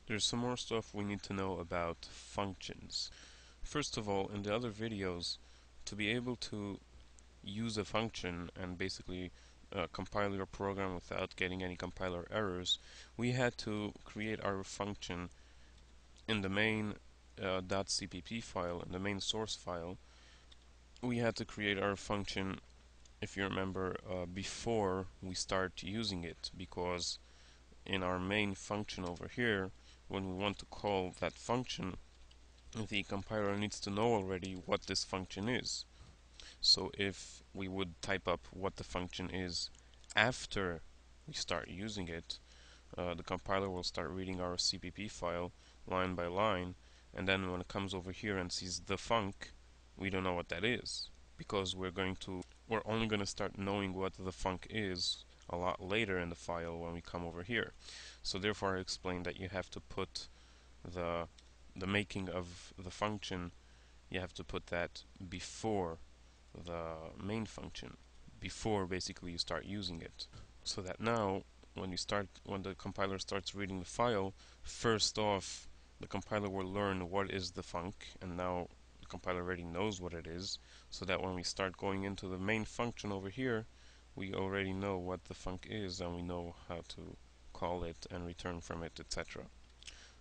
There's some more stuff we need to know about functions. First of all, in the other videos, to be able to use a function and basically compile your program without getting any compiler errors, we had to create our function in the main .cpp file, in the main source file. We had to create our function, if you remember, before we start using it, because in our main function over here, when we want to call that function, the compiler needs to know already what this function is. So if we would type up what the function is after we start using it, the compiler will start reading our CPP file line by line, and then when it comes over here and sees the func, we don't know what that is, because we're only going to start knowing what the func is a lot later in the file when we come over here. So therefore I explained that you have to put the the making of the function, you have to put that before the main function, before basically you start using it, so that now when the compiler starts reading the file, first off the compiler will learn what is the func, and now the compiler already knows what it is, so that when we start going into the main function over here, we already know what the func is and we know how to call it and return from it, etc.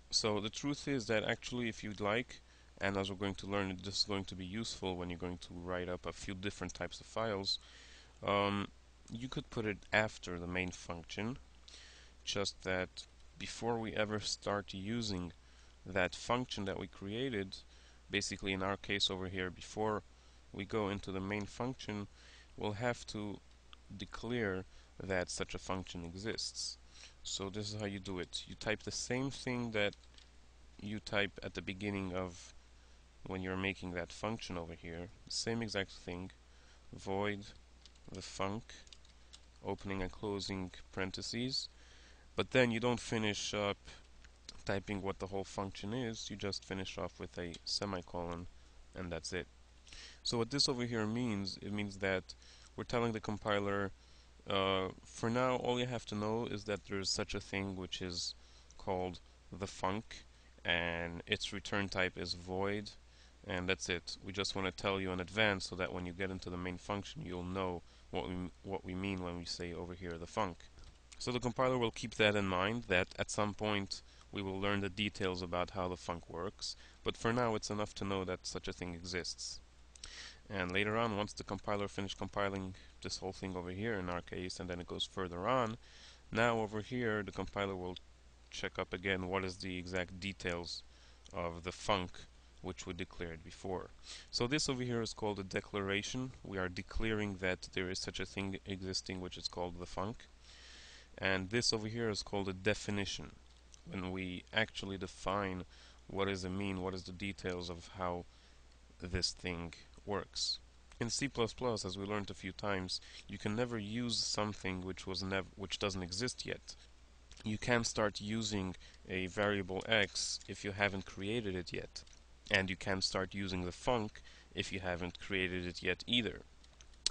So the truth is that actually, if you'd like, and as we're going to learn, this is going to be useful when you're going to write up a few different types of files. um, you could put it after the main function, just that before we ever start using that function that we created, basically in our case over here, before we go into the main function, we'll have to declare that such a function exists. So this is how you do it. You type the same thing that you type at the beginning of when you're making that function over here, same exact thing, void the func, opening and closing parentheses, but then you don't finish up typing what the whole function is, you just finish off with a semicolon, and that's it. So what this over here means, it means that we're telling the compiler, for now all you have to know is that there's such a thing which is called the func, and its return type is void, and that's it. We just want to tell you in advance so that when you get into the main function, you'll know what we mean when we say over here the func. So the compiler will keep that in mind, that at some point we will learn the details about how the func works, but for now it's enough to know that such a thing exists. And later on, once the compiler finishes compiling this whole thing over here in our case, and then it goes further on, now over here the compiler will check up again what is the exact details of the func which we declared before. So this over here is called a declaration. We are declaring that there is such a thing existing which is called the func. And this over here is called a definition, when we actually define what is a mean, what is the details of how this thing works. In C++, as we learned a few times, you can never use something which doesn't exist yet. You can start using a variable x if you haven't created it yet, and you can start using the func if you haven't created it yet either.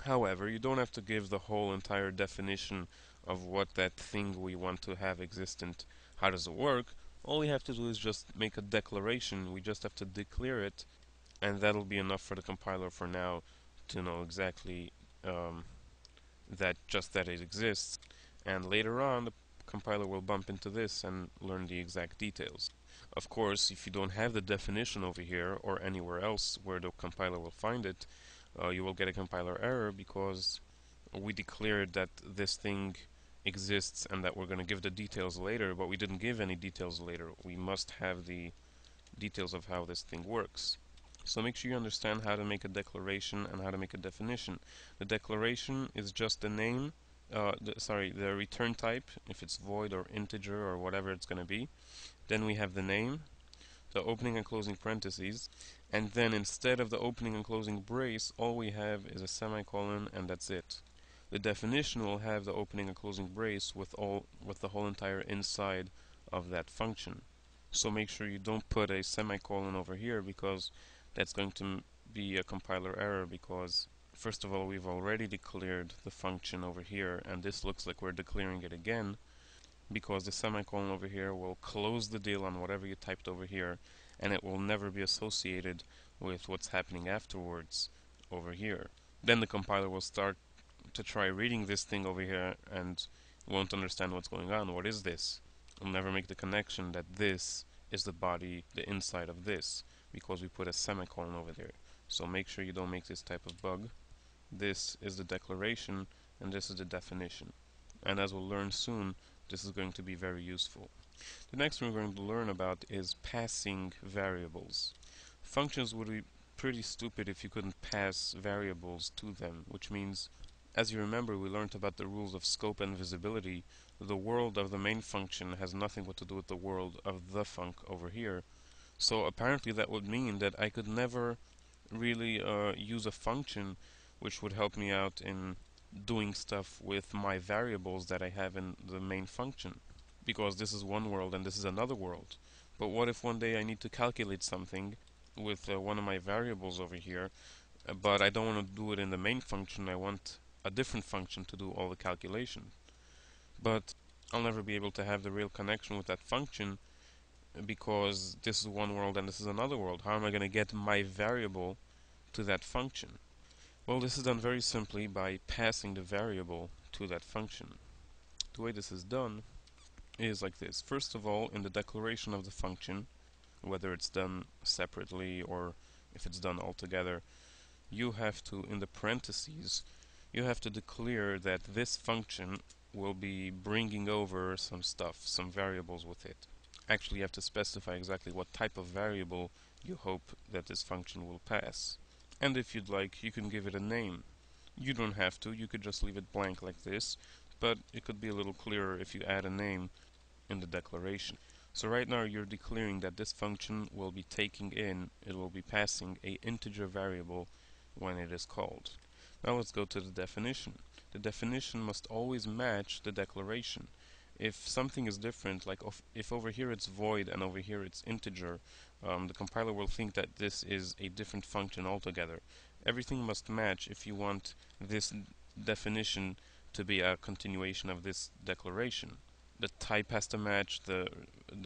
However, you don't have to give the whole entire definition of what that thing we want to have existent, how does it work. All we have to do is just make a declaration. We just have to declare it, and that'll be enough for the compiler for now to know exactly that it exists. And later on, the compiler will bump into this and learn the exact details. Of course, if you don't have the definition over here or anywhere else where the compiler will find it, you will get a compiler error because we declared that this thing exists and that we're going to give the details later, but we didn't give any details later. We must have the details of how this thing works. So make sure you understand how to make a declaration and how to make a definition. The declaration is just the name, the return type, if it's void or integer or whatever it's going to be. Then we have the name, the opening and closing parentheses, and then instead of the opening and closing brace, all we have is a semicolon, and that's it. The definition will have the opening and closing brace with the whole entire inside of that function. So make sure you don't put a semicolon over here, because that's going to be a compiler error, because first of all we've already declared the function over here, and this looks like we're declaring it again. because the semicolon over here will close the deal on whatever you typed over here, and it will never be associated with what's happening afterwards over here. Then the compiler will start to try reading this thing over here and won't understand what's going on. What is this? It'll never make the connection that this is the body, the inside of this, because we put a semicolon over there. So make sure you don't make this type of bug. This is the declaration, and this is the definition. And as we'll learn soon, this is going to be very useful. The next thing we're going to learn about is passing variables. Functions would be pretty stupid if you couldn't pass variables to them, which means, as you remember, we learned about the rules of scope and visibility. The world of the main function has nothing to do with the world of the func over here. So apparently that would mean that I could never really use a function which would help me out in doing stuff with my variables that I have in the main function, because this is one world and this is another world. But what if one day I need to calculate something with one of my variables over here, but I don't want to do it in the main function, I want a different function to do all the calculation. But I'll never be able to have the real connection with that function because this is one world and this is another world. How am I going to get my variable to that function? Well, this is done very simply by passing the variable to that function. The way this is done is like this. First of all, in the declaration of the function, whether it's done separately or if it's done all together, you have to, in the parentheses, you have to declare that this function will be bringing over some stuff, some variables with it. Actually, you have to specify exactly what type of variable you hope that this function will pass. And if you'd like, you can give it a name. You don't have to, you could just leave it blank like this, but it could be a little clearer if you add a name in the declaration. So right now you're declaring that this function will be taking in, it will be passing a integer variable when it is called. Now let's go to the definition. The definition must always match the declaration. If something is different, like if over here it's void and over here it's integer, the compiler will think that this is a different function altogether. Everything must match if you want this definition to be a continuation of this declaration. The type has to match, the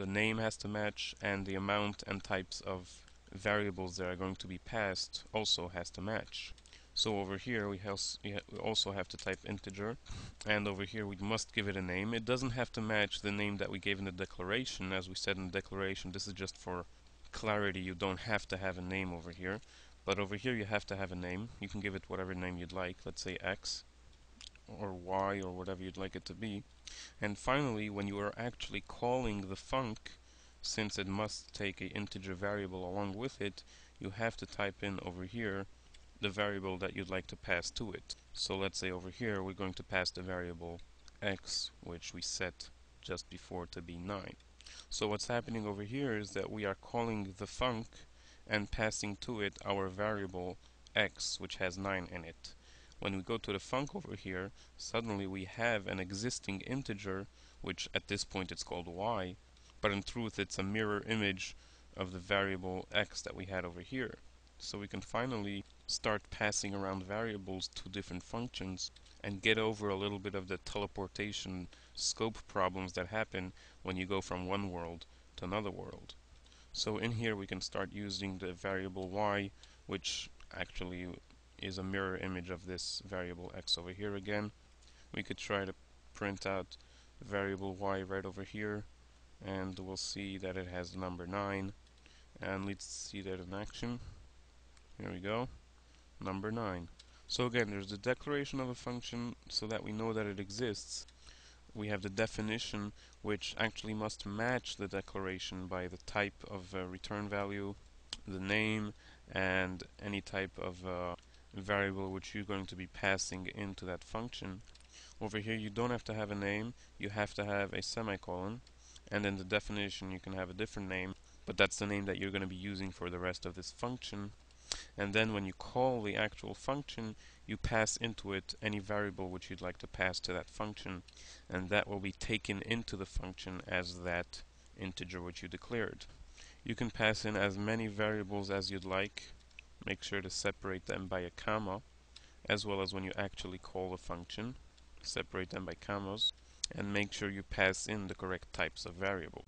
name has to match, and the amount and types of variables that are going to be passed also has to match. So over here we also have to type integer, and over here we must give it a name. It doesn't have to match the name that we gave in the declaration. As we said in the declaration, this is just for clarity. You don't have to have a name over here, but over here you have to have a name. You can give it whatever name you'd like, let's say X or Y or whatever you'd like it to be. And finally, when you are actually calling the func, since it must take an integer variable along with it, you have to type in over here the variable that you'd like to pass to it. So let's say over here we're going to pass the variable x, which we set just before to be 9. So what's happening over here is that we are calling the func and passing to it our variable x, which has 9 in it. When we go to the func over here, suddenly we have an existing integer, which at this point it's called y, but in truth it's a mirror image of the variable x that we had over here. So we can finally start passing around variables to different functions and get over a little bit of the teleportation scope problems that happen when you go from one world to another world. So in here we can start using the variable y, which actually is a mirror image of this variable x over here again. We could try to print out the variable y right over here, and we'll see that it has the number 9. And let's see that in action. Here we go, number 9. So again, there's the declaration of a function so that we know that it exists. We have the definition, which actually must match the declaration by the type of return value, the name, and any type of variable which you're going to be passing into that function. Over here you don't have to have a name, you have to have a semicolon, and in the definition you can have a different name, but that's the name that you're going to be using for the rest of this function. And then when you call the actual function, you pass into it any variable which you'd like to pass to that function, and that will be taken into the function as that integer which you declared. You can pass in as many variables as you'd like. Make sure to separate them by a comma, as well as when you actually call the function, separate them by commas. and make sure you pass in the correct types of variables.